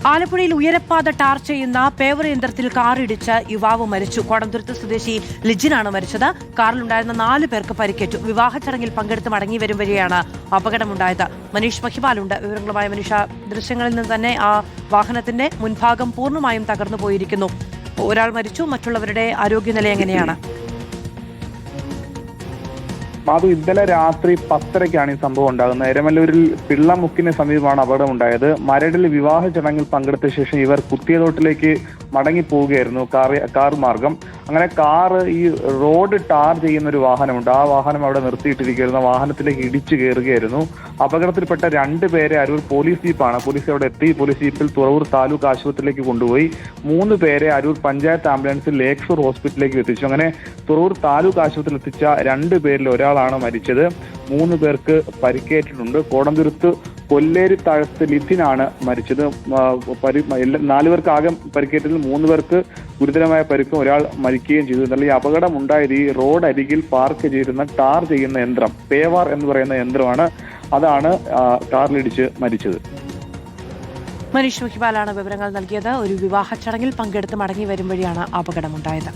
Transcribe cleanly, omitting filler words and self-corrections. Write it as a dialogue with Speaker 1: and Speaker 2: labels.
Speaker 1: ആലപ്പുഴയിൽ ഉയരപ്പാത ടാർ ചെയ്യുന്ന പേവർ യന്ത്രത്തിൽ കാറിടിച്ച് യുവാവ് മരിച്ചു. കോടംതുരുത്ത് സ്വദേശി ലിജിനാണ് മരിച്ചത്. കാറിലുണ്ടായിരുന്ന 4 പേർക്ക് പരിക്കേറ്റു. വിവാഹ ചടങ്ങിൽ പങ്കെടുത്ത് മടങ്ങി വരും വഴിയാണ് അപകടമുണ്ടായത്. മനീഷ് മഹിപാലുണ്ട് വിവരങ്ങളുമായി. മനീഷ, ദൃശ്യങ്ങളിൽ നിന്ന് തന്നെ ആ വാഹനത്തിന്റെ മുൻഭാഗം പൂർണ്ണമായും തകർന്നു പോയിരിക്കുന്നു. ഒരാൾ മരിച്ചു. മറ്റുള്ളവരുടെ ആരോഗ്യനില എങ്ങനെയാണ്?
Speaker 2: മാധു, ഇന്നലെ രാത്രി 10:30-ക്കാണ് ഈ സംഭവം ഉണ്ടാകുന്നത്. എരമല്ലൂരിൽ പിള്ളമുക്കിന് സമീപമാണ് അപകടമുണ്ടായത്. മരടിൽ വിവാഹ ചടങ്ങിൽ പങ്കെടുത്ത ശേഷം ഇവർ കുത്തിയതോട്ടിലേക്ക് മടങ്ങിപ്പോവുകയായിരുന്നു കാർ മാർഗം. അങ്ങനെ കാറ് ഈ റോഡ് ടാർ ചെയ്യുന്ന ഒരു വാഹനമുണ്ട്. ആ വാഹനം അവിടെ നിർത്തിയിട്ടിരിക്കുകയായിരുന്നു. വാഹനത്തിലേക്ക് ഇടിച്ചു കയറുകയായിരുന്നു. അപകടത്തിൽപ്പെട്ട 2 പേരെ അരൂർ പോലീസ് ജീപ്പാണ്. പോലീസ് അവിടെ എത്തി. പോലീസ് ജീപ്പിൽ തുറവൂർ താലൂക്ക് ആശുപത്രിയിലേക്ക് കൊണ്ടുപോയി. 3 പേരെ അരൂർ പഞ്ചായത്ത് ആംബുലൻസിൽ ലേക്ക് ഷോർ ഹോസ്പിറ്റലിലേക്ക് എത്തിച്ചു. അങ്ങനെ തുറവൂർ താലൂക്ക് ആശുപത്രിയിൽ എത്തിച്ച 2 പേരിൽ ഒരാളാണ് മരിച്ചത്. 3 പേർക്ക് പരിക്കേറ്റിട്ടുണ്ട്. കോടംതുരുത്ത് കൊല്ലേരി താഴത്ത് ലിഥിനാണ് മരിച്ചത്. 4 പേർക്ക് ആകെ പരിക്കേറ്റതിൽ 3 പേർക്ക് ഗുരുതരമായ പരിക്കും ഒരാൾ മരിക്കുകയും ചെയ്തു. എന്നാൽ ഈ അപകടം ഉണ്ടായത് ഈ റോഡ് അരികിൽ പാർക്ക് ചെയ്തിരുന്ന ടാർ ചെയ്യുന്ന യന്ത്രം, പേവാർ എന്ന് പറയുന്ന യന്ത്രമാണ്. അതാണ് കാറിലിടിച്ച് മരിച്ചത്.
Speaker 1: മനീഷ് മഹിപാലാണ് വിവരങ്ങൾ നൽകിയത്. ഒരു വിവാഹ ചടങ്ങിൽ പങ്കെടുത്ത് മടങ്ങി വരും വഴിയാണ് അപകടമുണ്ടായത്.